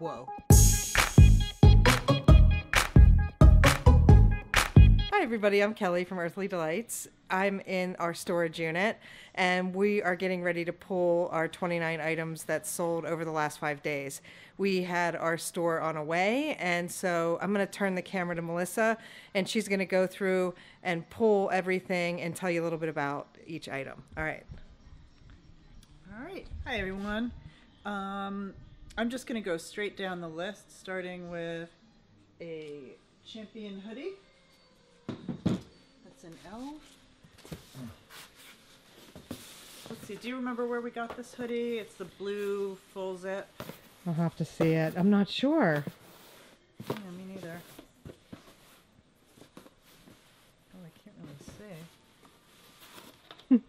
Whoa. Hi everybody, I'm Kelly from Earthly Delights. I'm in our storage unit and we are getting ready to pull our 29 items that sold over the last 5 days. We had our store on away, and so I'm going to turn the camera to Melissa and she's going to go through and pull everything and tell you a little bit about each item. All right. All right. Hi everyone. I'm just going to go straight down the list, starting with a Champion hoodie. That's an L. Let's see, do you remember where we got this hoodie? It's the blue full zip. I'll have to see it. I'm not sure. Yeah, me neither. Oh, I can't really see.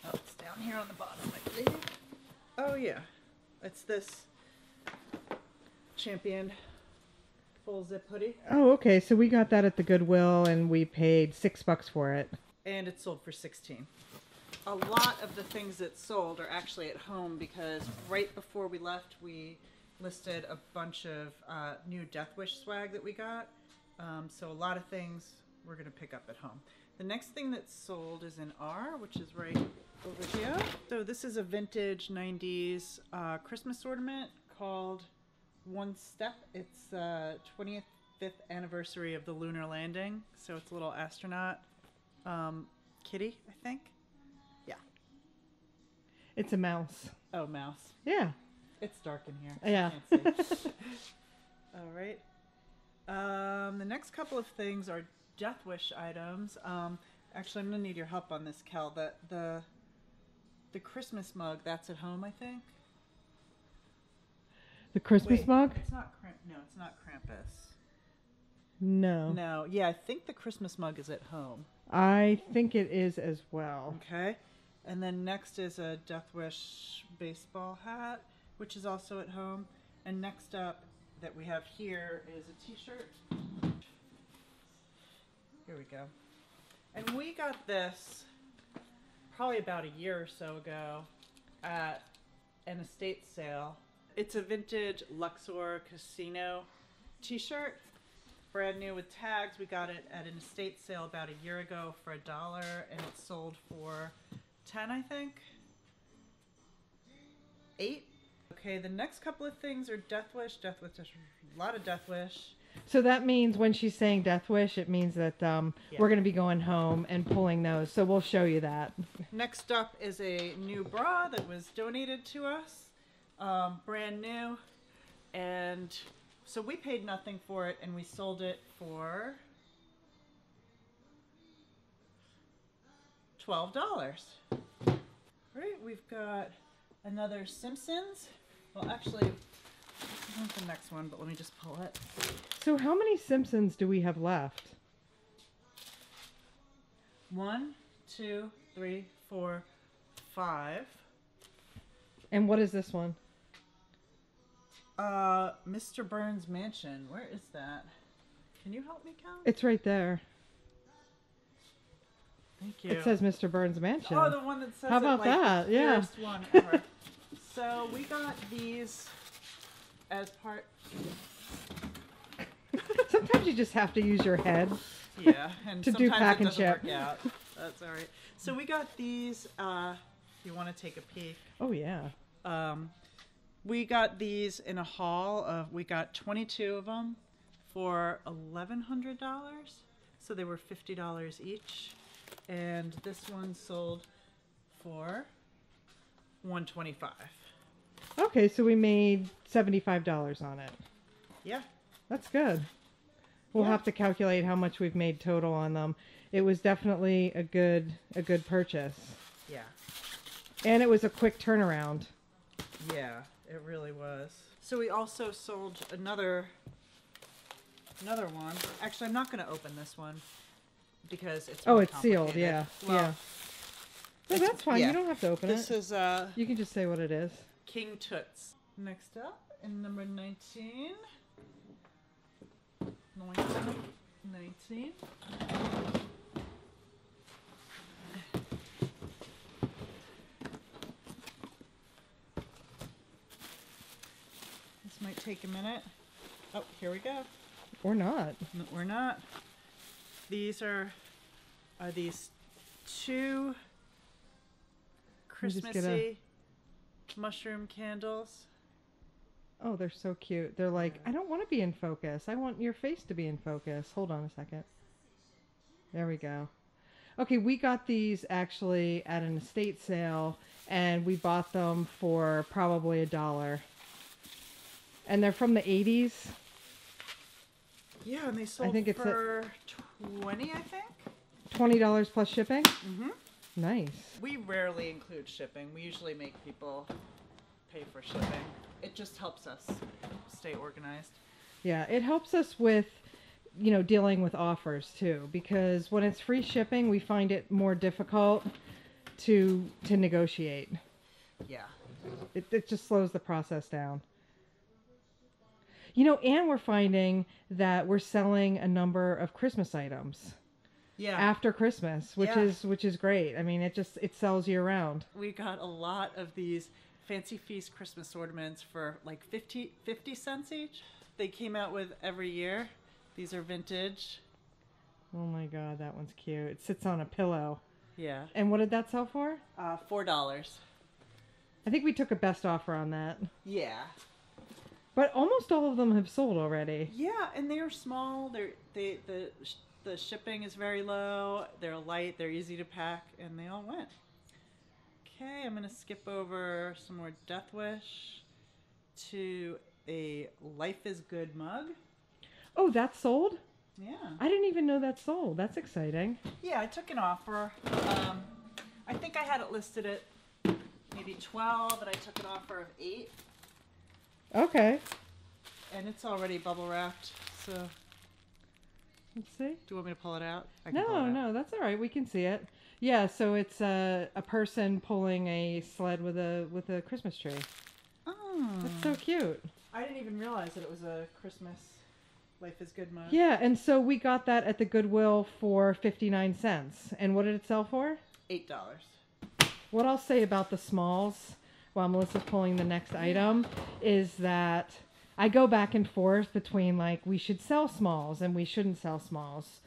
Oh, it's down here on the bottom, I believe. Oh yeah, it's this Champion full zip hoodie. Oh, okay. So we got that at the Goodwill and we paid $6 for it. And it sold for $16. A lot of the things that sold are actually at home because right before we left, we listed a bunch of new Death Wish swag that we got. So a lot of things we're going to pick up at home. The next thing that sold is in R, which is right over here. So this is a vintage 90s Christmas ornament called One Step. It's 25th anniversary of the lunar landing. So it's a little astronaut kitty, I think. Yeah. It's a mouse. Oh, mouse. Yeah. It's dark in here. Yeah. I can't see. All right. The next couple of things are Death Wish items. Actually, I'm gonna need your help on this, Kel. The Christmas mug, that's at home, I think. The Christmas mug? It's not. No, it's not Krampus. No. No. Yeah, I think the Christmas mug is at home. I think it is as well. Okay. And then next is a Death Wish baseball hat, which is also at home. And next up that we have here is a t-shirt. Here we go. And we got this probably about a year or so ago at an estate sale. It's a vintage Luxor casino t-shirt. Brand new with tags. We got it at an estate sale about a year ago for $1, and it sold for 10, I think. 8. Okay, the next couple of things are Death Wish. Death Wish, a lot of Death Wish. So that means when she's saying Death Wish, it means that we're going to be going home and pulling those. So we'll show you that. Next up is a new bra that was donated to us. Brand new. And so we paid nothing for it, and we sold it for $12. Right, we've got another Simpsons. Well, actually, I want the next one, but let me just pull it. So how many Simpsons do we have left? 1, 2, 3, 4, 5. And what is this one? Mr. Burns' Mansion. Where is that? Can you help me, Cal? It's right there. Thank you. It says Mr. Burns' Mansion. Oh, the one that says How about that? The Yeah. first one ever. So we got these as part. Sometimes you just have to use your head. Yeah, and to do sometimes pack it and doesn't ship. work out. That's all right. So we got these. You want to take a peek? Oh yeah. We got these in a haul of. We got 22 of them for $1,100. So they were $50 each, and this one sold for $125. Okay, so we made $75 on it. Yeah. That's good. We'll have to calculate how much we've made total on them. It was definitely a good purchase. Yeah. And it was a quick turnaround. Yeah, it really was. So we also sold another one. Actually, I'm not going to open this one because it's more it's sealed. Yeah. Well, yeah. No, that's fine. yeah. You don't have to open it. This is You can just say what it is. King Toots. Next up, in number 19. 19. take a minute. Oh, here we go. Or not. No, we're not. These are these two Christmassy mushroom candles. Oh, they're so cute. They're like, I don't want to be in focus. I want your face to be in focus. Hold on a second. There we go. Okay, we got these actually at an estate sale, and we bought them for probably $1. And they're from the 80s. Yeah, and they sold I think it's for $20, I think. $20 plus shipping? Mm-hmm. Nice. We rarely include shipping. We usually make people pay for shipping. It just helps us stay organized. Yeah, it helps us with, dealing with offers too, because when it's free shipping, we find it more difficult to negotiate. Yeah. It just slows the process down. And we're finding that we're selling a number of Christmas items. Yeah. After Christmas, which is great. I mean, it sells year round. We got a lot of these Fancy Feast Christmas ornaments for like 50 cents each. They came out with every year. These are vintage. Oh my God, that one's cute. It sits on a pillow. Yeah. And what did that sell for? $4. I think we took a best offer on that. Yeah. But almost all of them have sold already. Yeah, and they are small. The shipping is very low. They're light. They're easy to pack, and they all went. Okay, I'm gonna skip over some more Death Wish to a Life is Good mug. Oh, that sold? Yeah. I didn't even know that sold. That's exciting. Yeah, I took an offer. I think I had it listed at maybe 12, and I took an offer of 8. Okay. And it's already bubble wrapped, so. Let's see. Do you want me to pull it out? I can pull it out. No, that's all right. We can see it. Yeah, so it's a person pulling a sled with a Christmas tree. Oh. That's so cute. I didn't even realize that it was a Christmas Life is Good mug. Yeah, and so we got that at the Goodwill for 59 cents. And what did it sell for? $8. What I'll say about the smalls while Melissa's pulling the next item is that I go back and forth between like we should sell smalls and we shouldn't sell smalls.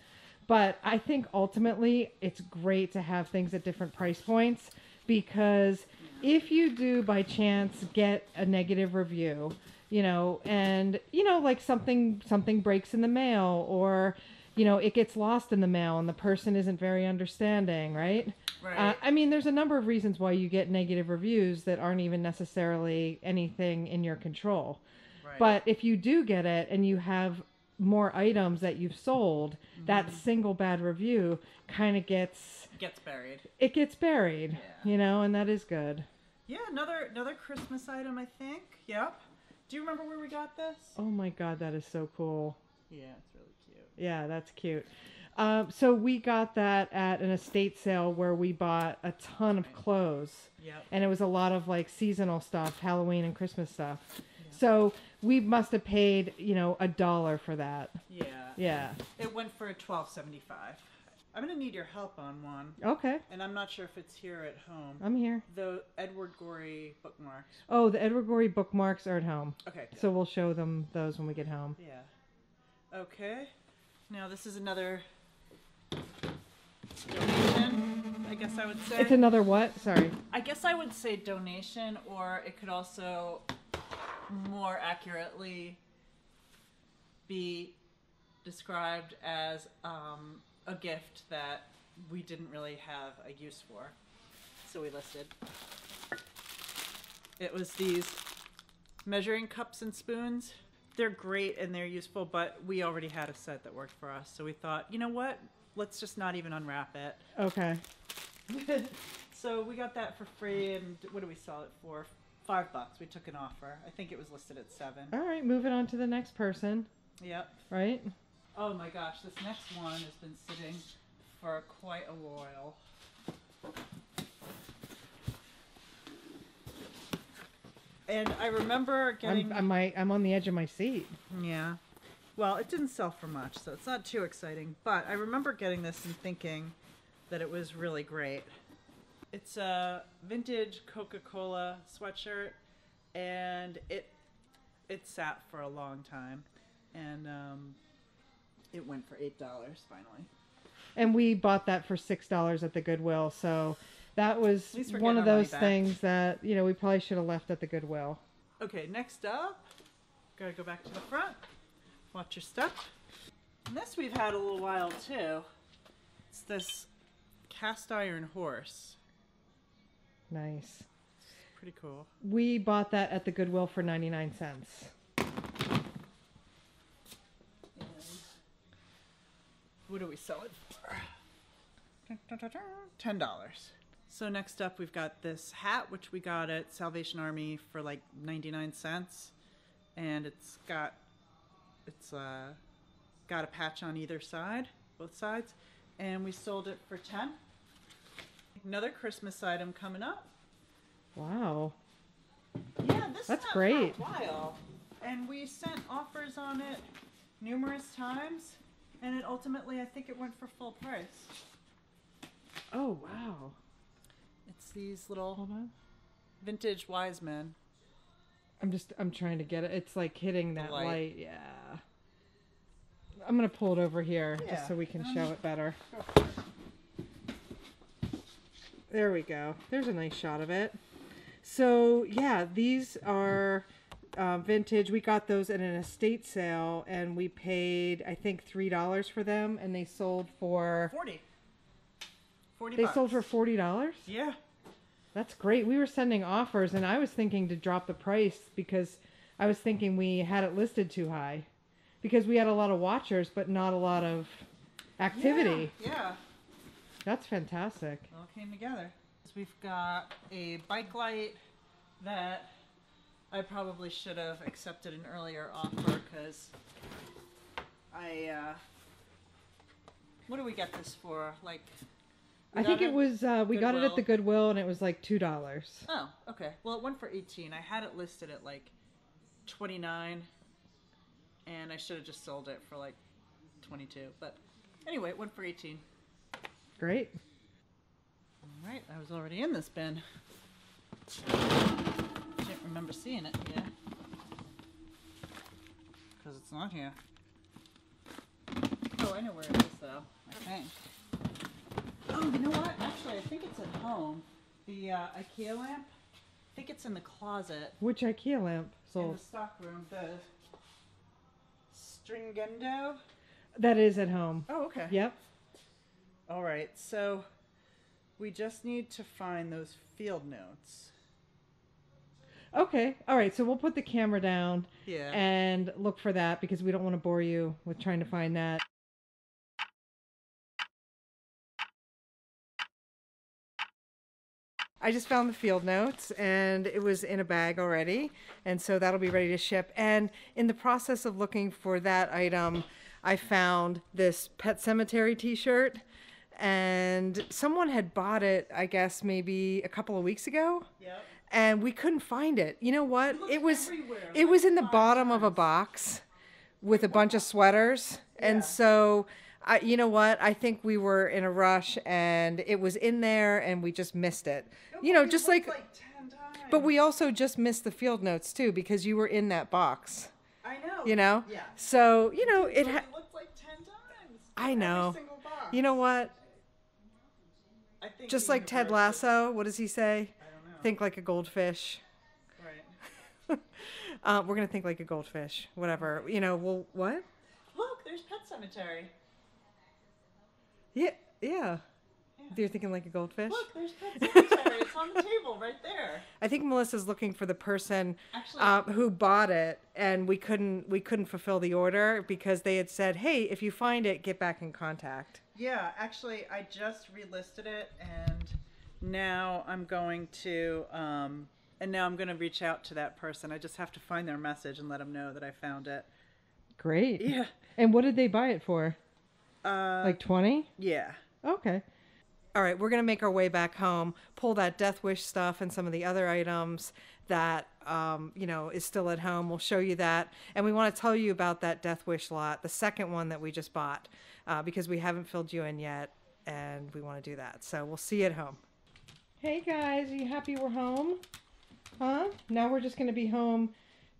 But I think ultimately it's great to have things at different price points, because if you do by chance get a negative review, and like something breaks in the mail, or it gets lost in the mail and the person isn't very understanding, right? Right. I mean, there's a number of reasons why you get negative reviews that aren't even necessarily anything in your control. Right. But if you do get it and you have more items that you've sold, that single bad review kind of gets buried. It gets buried, Yeah. And that is good. Yeah, another Christmas item, I think. Yep. Do you remember where we got this? Oh my God, that is so cool. Yeah, it's really cute. Yeah, that's cute. So we got that at an estate sale where we bought a ton of clothes. Yep. And it was a lot of like seasonal stuff, Halloween and Christmas stuff. Yeah. So we must have paid, $1 for that. Yeah. Yeah. It went for $12.75. I'm gonna need your help on one. Okay. And I'm not sure if it's here at home. I'm here. The Edward Gory bookmarks. Oh, the Edward Gory bookmarks are at home. Okay. Good. So we'll show them those when we get home. Yeah. Okay. Now this is another donation, I guess I would say. It's another what? Sorry. I guess I would say donation, or it could also more accurately be described as a gift that we didn't really have a use for. So we listed. It was these measuring cups and spoons. They're great and they're useful, but we already had a set that worked for us. So we thought, you know what? Let's just not even unwrap it. Okay. So we got that for free, and what do we sell it for? $5. We took an offer. I think it was listed at $7. All right, moving on to the next person. Yep. Right? Oh my gosh, this next one has been sitting for quite a while. And I remember getting... I'm on the edge of my seat. Yeah. Well, it didn't sell for much, so it's not too exciting. But I remember getting this and thinking that it was really great. It's a vintage Coca-Cola sweatshirt, and it sat for a long time, and it went for $8 finally. And we bought that for $6 at the Goodwill, so that was one of those things that, you know, we probably should have left at the Goodwill. Okay, next up, gotta go back to the front. Watch your stuff. And this we've had a little while too. It's this cast iron horse. Nice. Pretty cool. We bought that at the Goodwill for 99 cents. And what do we sell it for? $10. So next up we've got this hat, which we got at Salvation Army for like 99 cents. And it's got a patch on either side, both sides. And we sold it for 10. Another Christmas item coming up. Wow. Yeah, this that's went great. For a while. And we sent offers on it numerous times. And it ultimately, I think it went for full price. Oh, wow. It's these little vintage wise men. I'm trying to get it. It's like hitting that light. Yeah. I'm going to pull it over here just so we can show it better. There we go. There's a nice shot of it. So, yeah, these are vintage. We got those at an estate sale, and we paid, I think, $3 for them, and they sold for... $40. They sold for $40? Yeah. That's great. We were sending offers, and I was thinking to drop the price because I was thinking we had it listed too high. Because we had a lot of watchers, but not a lot of activity. Yeah. That's fantastic. It all came together. So we've got a bike light that I probably should have accepted an earlier offer because what do we get this for? Like, I think it was, we got it at the Goodwill and it was like $2. Oh, okay. Well, it went for 18. I had it listed at like 29 and I should have just sold it for like 22. But anyway, it went for 18. Great. All right, I was already in this bin. Can't remember seeing it here. Because it's not here. Oh, I know where it is though, I think. Oh, you know what? Actually, I think it's at home. The Ikea lamp. I think it's in the closet. Which Ikea lamp sold? In the stock room. The Stringendo. That is at home. Oh, okay. Yep. All right, so we just need to find those field notes. Okay. All right. So we'll put the camera down and look for that because we don't want to bore you with trying to find that. I just found the field notes and it was in a bag already. And so that'll be ready to ship. And in the process of looking for that item, I found this Pet Cemetery t-shirt. And someone had bought it, I guess, maybe a couple of weeks ago. Yep. And we couldn't find it. You know what? It was in the bottom of a box with a bunch of sweaters. Yeah. And so, you know what? I think we were in a rush and it was in there and we just missed it. You know, just like 10 times. But we also just missed the field notes too because you were in that box. I know. You know? Yeah. So, you know, it looked like 10 times. I know. Every single box. You know what? I think just like Ted Lasso, what does he say? I don't know. Think like a goldfish. Right. We're going to think like a goldfish. Whatever. You know, well, what? Look, there's Pet Cemetery. Yeah. Yeah. You're thinking like a goldfish? Look, there's Pet Cemetery. It's on the table right there. I think Melissa's looking for the person who bought it, and we couldn't fulfill the order because they had said, hey, if you find it, get back in contact. Yeah, actually, I just relisted it, and now I'm going to reach out to that person. I just have to find their message and let them know that I found it. Great. Yeah. And what did they buy it for? Like 20? Yeah. Okay. All right, we're going to make our way back home, pull that Death Wish stuff and some of the other items that, you know, is still at home. We'll show you that. And we want to tell you about that Death Wish lot, the second one that we just bought, because we haven't filled you in yet, and we want to do that. So we'll see you at home. Hey, guys, are you happy we're home? Huh? Now we're just going to be home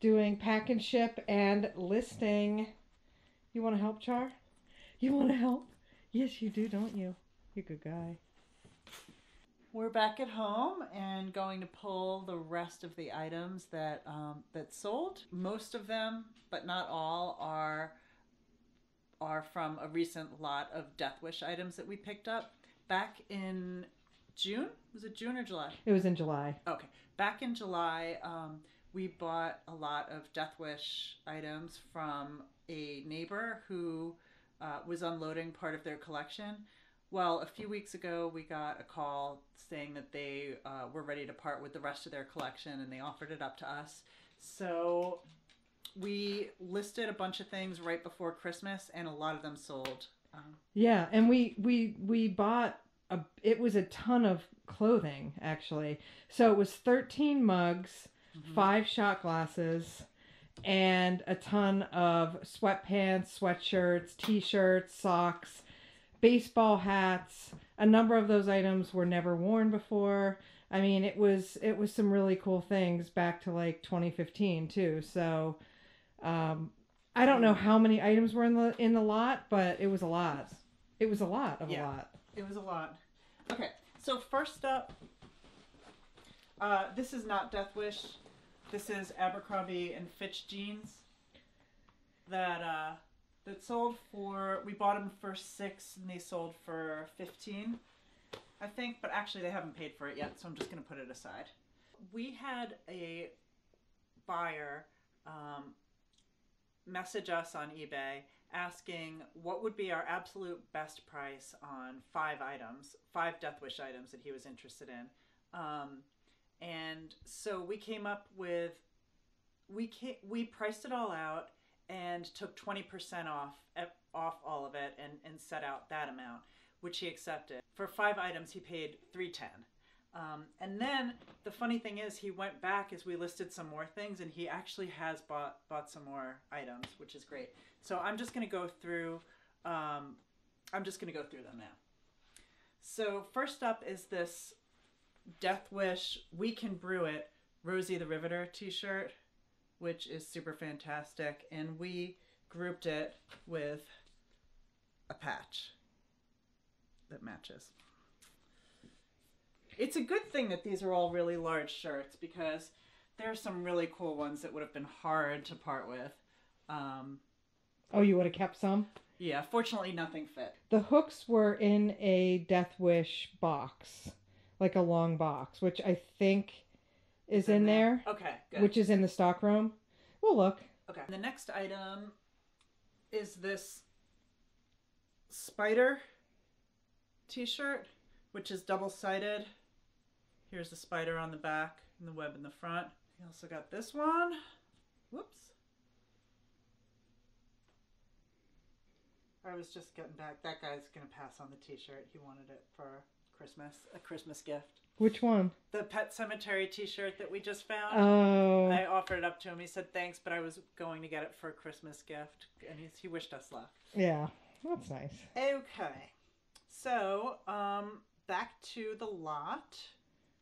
doing pack and ship and listing. You want to help, Char? You want to help? Yes, you do, don't you? You're a good guy. We're back at home and going to pull the rest of the items that sold. Most of them, but not all, are from a recent lot of Death Wish items that we picked up back in June. Was it June or July? It was in July. Okay, back in July, we bought a lot of Death Wish items from a neighbor who was unloading part of their collection. Well, a few weeks ago, we got a call saying that they were ready to part with the rest of their collection, and they offered it up to us. So we listed a bunch of things right before Christmas, and a lot of them sold. Yeah, and we bought it was a ton of clothing, actually. So it was 13 mugs, 5 shot glasses, and a ton of sweatpants, sweatshirts, t-shirts, socks, baseball hats. A number of those items were never worn before. I mean, it was some really cool things back to like 2015 too. So I don't know how many items were in the lot, but it was a lot. It was a lot of a lot. It was a lot. Okay, so first up, this is not Death Wish. This is Abercrombie and Fitch jeans that sold for, we bought them for $6 and they sold for $15, I think, but actually they haven't paid for it yet, so I'm just going to put it aside. We had a buyer message us on eBay asking what would be our absolute best price on 5 Death Wish items that he was interested in. And so we came up with, we priced it all out and took 20% off all of it and set out that amount, which he accepted. For 5 items, he paid $310. And then the funny thing is, he went back as we listed some more things, and he actually has bought some more items, which is great. So I'm just going to go through. I'm just going to go through them now. So first up is this Death Wish We Can Brew It Rosie the Riveter t-shirt, which is super fantastic, and we grouped it with a patch that matches. It's a good thing that these are all really large shirts, because there are some really cool ones that would have been hard to part with. Oh, you would have kept some? Yeah, fortunately nothing fit. The hooks were in a Death Wish box, like a long box, which I think is in there. Okay, good. Which is in the stock room. We'll look. Okay. The next item is this spider t-shirt, which is double-sided. Here's the spider on the back and the web in the front. We also got this one. Whoops. I was just getting back. That guy's going to pass on the t-shirt. He wanted it for Christmas, a Christmas gift. Which one? The Pet Cemetery t-shirt that we just found. Oh. I offered it up to him. He said thanks, but I was going to get it for a Christmas gift, and he wished us luck. Yeah, that's nice. Okay. So, back to the lot.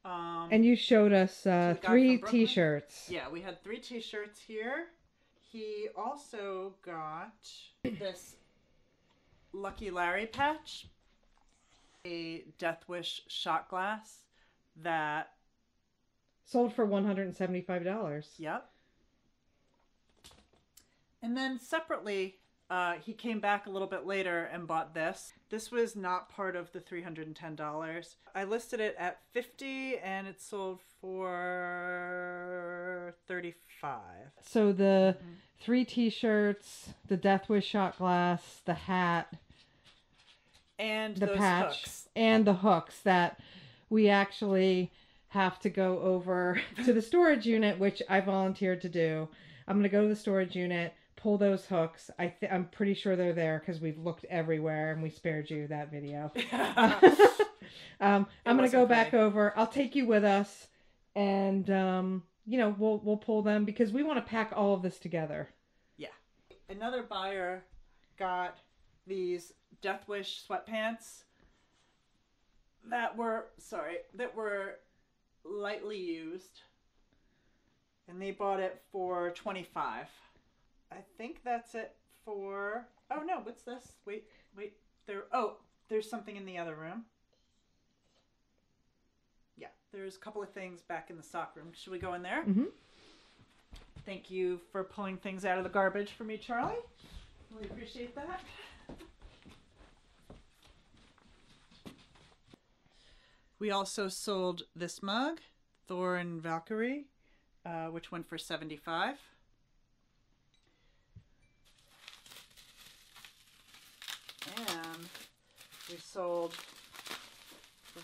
And you showed us 3 t-shirts. Yeah, we had 3 t-shirts here. He also got this Lucky Larry patch, a Death Wish shot glass that sold for $175. Yep. And then separately, he came back a little bit later and bought this. This was not part of the $310. I listed it at $50 and it sold for $35. So the 3 t-shirts, the Death Wish shot glass, the hat, and the those patch, hooks. And the hooks that we actually have to go over to the storage unit, which I volunteered to do. I'm going to go to the storage unit, pull those hooks. I'm pretty sure they're there because we've looked everywhere and we spared you that video. I'm going to go back over. I'll take you with us, and we'll pull them because we want to pack all of this together. Yeah. Another buyer got these Death Wish sweatpants that were lightly used. And they bought it for $25. I think that's it for... Oh, no, what's this? Wait. There's something in the other room. Yeah, there's a couple of things back in the stock room. Should we go in there? Mm-hmm. Thank you for pulling things out of the garbage for me, Charlie. Really appreciate that. We also sold this mug, Thor and Valkyrie, which went for $75. And we sold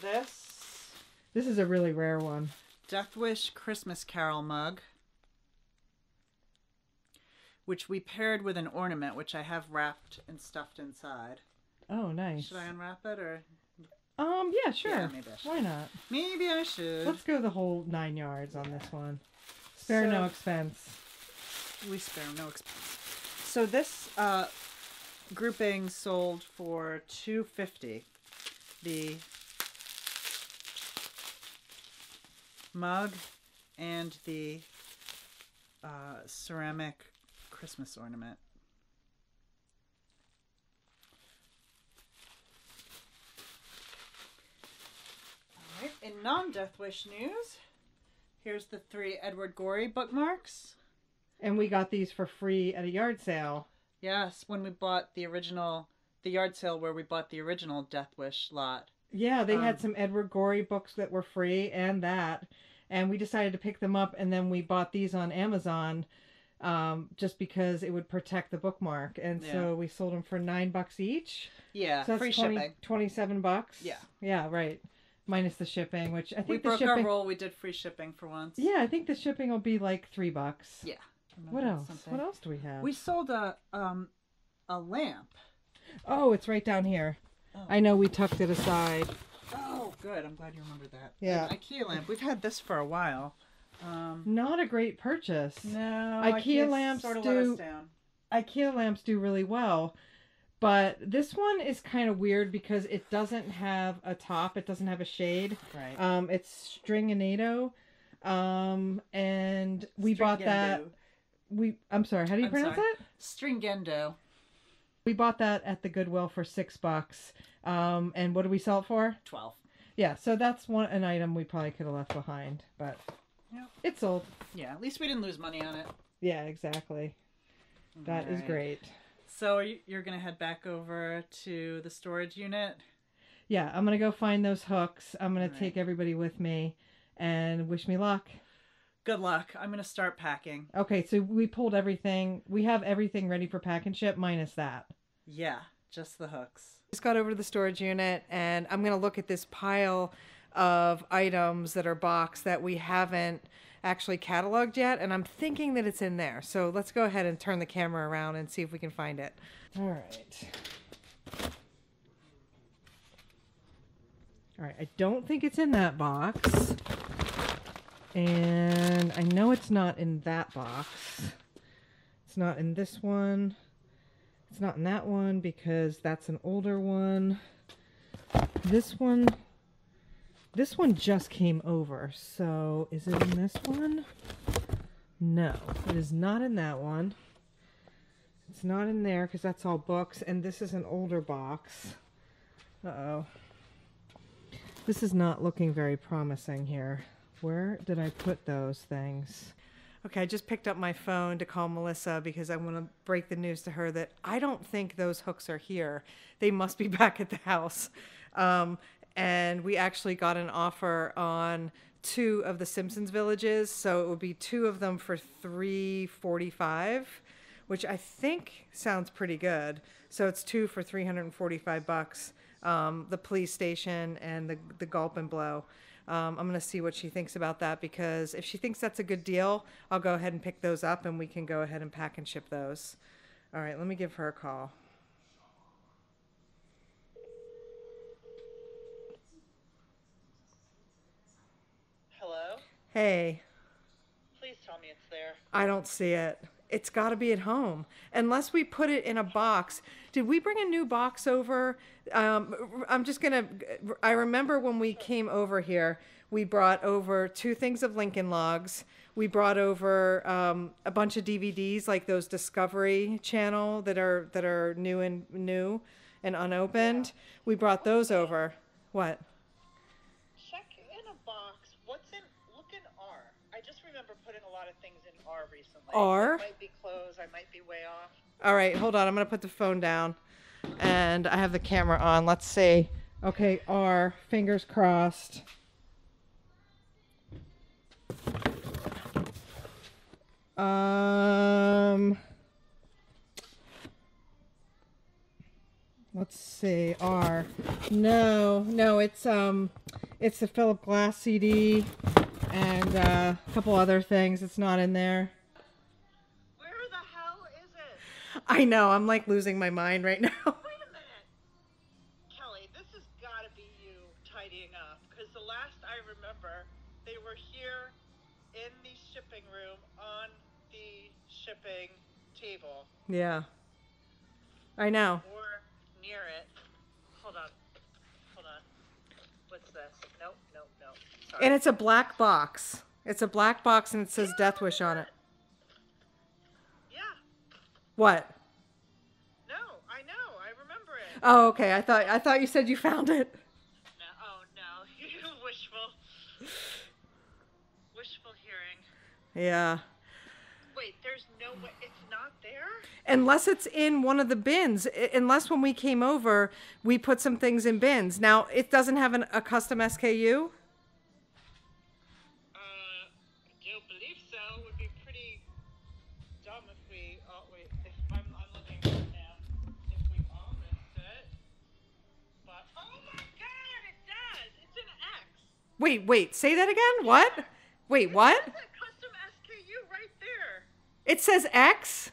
this. This is a really rare one. Death Wish Christmas Carol mug, which we paired with an ornament, which I have wrapped and stuffed inside. Oh, nice. Should I unwrap it or? Yeah, sure. Yeah, maybe I should. Why not? Maybe I should. Let's go the whole 9 yards on this one. Spare no expense. We spare no expense. So this grouping sold for $2.50. The mug and the ceramic Christmas ornament. All right. In non-Death Wish news, here's the 3 Edward Gory bookmarks. And we got these for free at a yard sale. Yes, when we bought the yard sale where we bought the original Death Wish lot. Yeah, they had some Edward Gorey books that were free and that. And we decided to pick them up, and then we bought these on Amazon just because it would protect the bookmark. And so we sold them for $9 each. Yeah, so that's free shipping. $27. Yeah. Yeah, right. Minus the shipping, which I think we the broke shipping... our rule. We did free shipping for once. Yeah, I think the shipping will be like $3. Yeah. What else? What else do we have? We sold a lamp. Oh, it's right down here. Oh. I know we tucked it aside. Oh, good. I'm glad you remembered that. Yeah. An Ikea lamp. We've had this for a while. Not a great purchase. No. Ikea lamps sort of do. let us down. IKEA lamps do really well, but this one is kind of weird because it doesn't have a top. It doesn't have a shade. Right. It's stringinato, and we bought that. I'm sorry. How do you pronounce that? Stringendo. We bought that at the Goodwill for $6. And what did we sell it for? $12. Yeah, so that's an item we probably could have left behind, but it sold. Yeah, at least we didn't lose money on it. Yeah, exactly. That is great. So you're going to head back over to the storage unit? Yeah, I'm going to go find those hooks. I'm going to take everybody with me and wish me luck. Good luck. I'm going to start packing. Okay, so we pulled everything. We have everything ready for pack and ship minus that. Yeah, just the hooks. Just got over to the storage unit, and I'm going to look at this pile of items that are boxed that we haven't actually cataloged yet, and I'm thinking that it's in there. So let's go ahead and turn the camera around and see if we can find it. All right. All right, I don't think it's in that box. And I know it's not in that box. It's not in this one. It's not in that one because that's an older one. This one just came over. So is it in this one? No, it is not in that one. It's not in there because that's all books. And this is an older box. Uh-oh. This is not looking very promising here. Where did I put those things? Okay, I just picked up my phone to call Melissa because I want to break the news to her that I don't think those hooks are here. They must be back at the house. And we actually got an offer on 2 of the Simpsons villages, so it would be 2 of them for $345, which I think sounds pretty good. So it's 2 for $345. The police station and the gulp and blow. I'm going to see what she thinks about that because if she thinks that's a good deal, I'll go ahead and pick those up and we can go ahead and pack and ship those. All right, let me give her a call. Hello? Hey. Please tell me it's there. I don't see it. It's got to be at home. Unless we put it in a box. Did we bring a new box over? I remember when we came over here, We brought over 2 things of Lincoln Logs. We brought over a bunch of DVDs, like those Discovery Channel that are new and unopened. Yeah. We brought those over. What? Check in a box. Look in R. I just remember putting a lot of things in R recently. R? It might be clothes. I might be way off. All right, hold on. I'm going to put the phone down. And I have the camera on. Let's see. Okay, R. Fingers crossed. Let's see. R. No, it's the Philip Glass CD and a couple other things. It's not in there. Where the hell is it? I know. I'm like losing my mind right now. Wait a minute. Kelly, this has got to be you tidying up. Because the last I remember, they were here in the shipping room on the shipping table. Yeah. I know. Or near it. Hold on. What's this? Nope. Sorry. And it's a black box. It's a black box and it says Death Wish on it. Yeah. What? No, I know. I remember it. Oh, okay. I thought you said you found it. No. Oh, no. Wishful hearing. Yeah. Wait, there's no way. It's not there? Unless it's in one of the bins. Unless when we came over, we put some things in bins. Now, it doesn't have a custom SKU? I don't believe so. It would be pretty dumb if we... Oh, wait. I'm looking right now. If we all missed it. But, oh my god, it does! It's an X! Wait. Say that again? What? Wait, what? It's a custom SKU right there. It says X?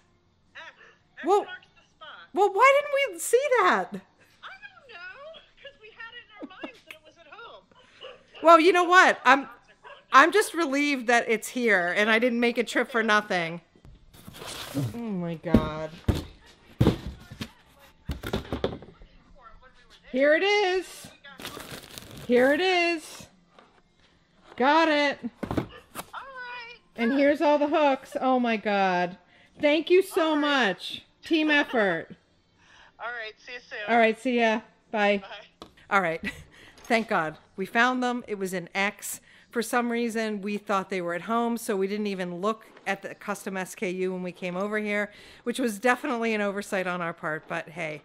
X Well- marks the spot. Well, why didn't we see that? I don't know, because we had it in our minds that it was at home. Well, you know what? I'm just relieved that it's here and I didn't make a trip for nothing. Oh my god. Here it is. Here it is. Got it. All right. And here's all the hooks. Oh my god. Thank you so much. Team effort. All right, see you soon. All right, see ya. Bye. Bye. All right. Thank God. We found them. It was an X. For some reason, we thought they were at home, so we didn't even look at the custom SKU when we came over here, which was definitely an oversight on our part, but hey,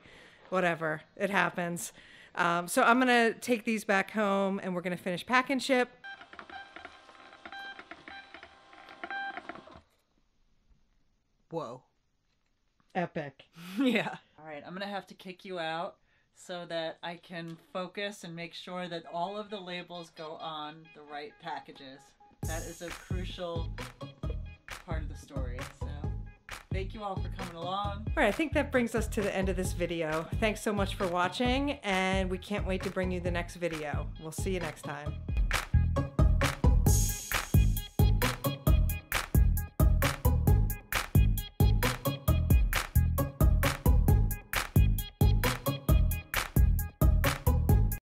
whatever. It happens. So I'm going to take these back home, and we're going to finish pack and ship. Whoa. Epic. Yeah. All right, I'm going to have to kick you out so that I can focus and make sure that all of the labels go on the right packages. That is a crucial part of the story. So thank you all for coming along. All right, I think that brings us to the end of this video. Thanks so much for watching, and we can't wait to bring you the next video. We'll see you next time.